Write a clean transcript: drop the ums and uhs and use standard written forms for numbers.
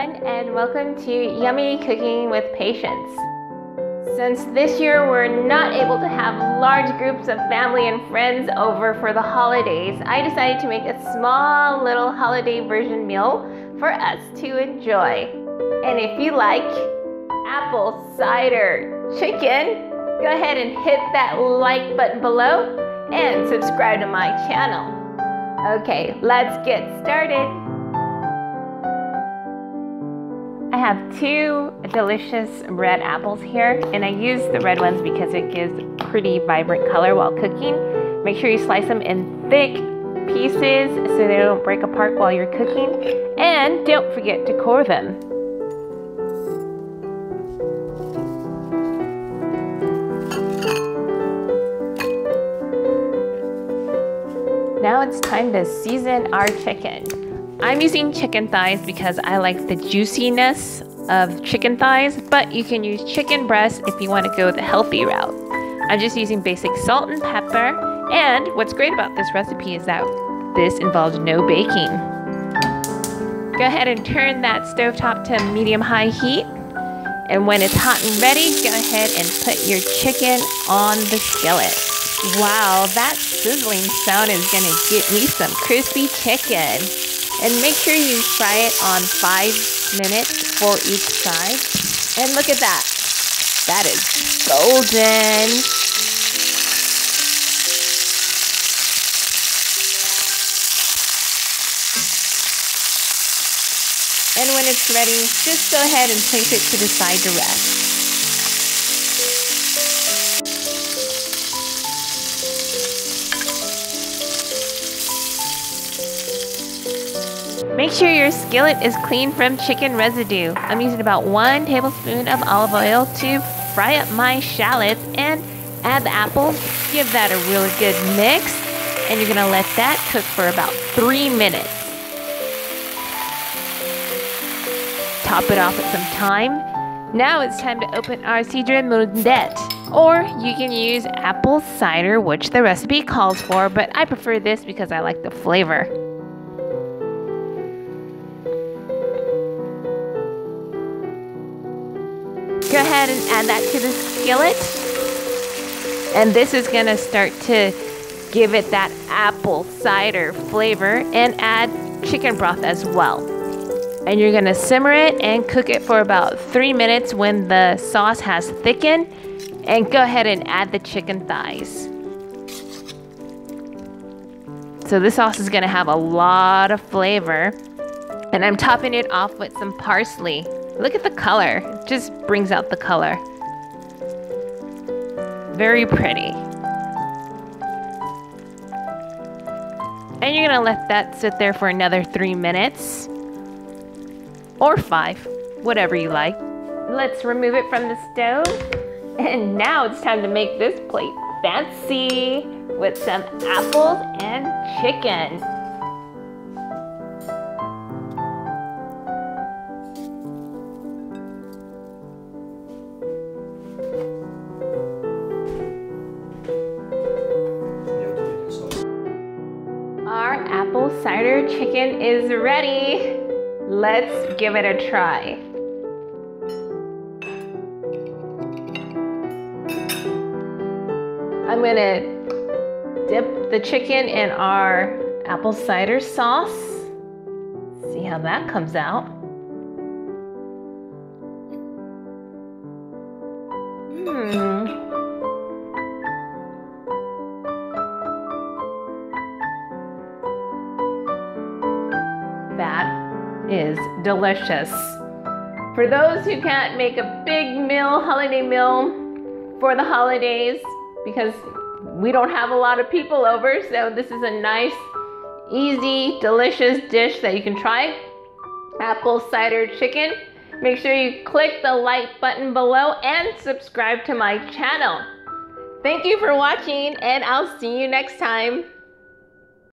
everyone, and welcome to Yummy Cooking with Payshintz. Since this year we're not able to have large groups of family and friends over for the holidays, I decided to make a small little holiday version meal for us to enjoy. And if you like Apple Cider Chicken, go ahead and hit that like button below and subscribe to my channel. Okay, let's get started. I have two delicious red apples here, and I use the red ones because it gives pretty vibrant color while cooking. Make sure you slice them in thick pieces so they don't break apart while you're cooking, and don't forget to core them. Now it's time to season our chicken. I'm using chicken thighs because I like the juiciness of chicken thighs, but you can use chicken breast if you want to go the healthy route. I'm just using basic salt and pepper, and what's great about this recipe is that this involves no baking. Go ahead and turn that stovetop to medium-high heat, and when it's hot and ready, go ahead and put your chicken on the skillet. Wow, that sizzling sound is gonna get me some crispy chicken. And make sure you fry it on 5 minutes for each side. And look at that. That is golden. And when it's ready, just go ahead and place it to the side to rest. Make sure your skillet is clean from chicken residue. I'm using about 1 tablespoon of olive oil to fry up my shallots and add the apples. Give that a really good mix, and you're gonna let that cook for about 3 minutes. Top it off with some thyme. Now it's time to open our Cider Chicken, or you can use apple cider, which the recipe calls for, but I prefer this because I like the flavor. Go ahead and add that to the skillet, and this is going to start to give it that apple cider flavor, and add chicken broth as well. And you're going to simmer it and cook it for about 3 minutes when the sauce has thickened, and go ahead and add the chicken thighs. So this sauce is going to have a lot of flavor, and I'm topping it off with some parsley. Look at the color, it just brings out the color. Very pretty. And you're gonna let that sit there for another 3 minutes. Or 5, whatever you like. Let's remove it from the stove. And now it's time to make this plate fancy with some apples and chicken. Our apple cider chicken is ready. Let's give it a try. I'm gonna dip the chicken in our apple cider sauce. See how that comes out. That is delicious. For those who can't make a big meal, holiday meal for the holidays, because we don't have a lot of people over, so this is a nice, easy, delicious dish that you can try. Apple cider chicken. Make sure you click the like button below and subscribe to my channel. Thank you for watching, and I'll see you next time.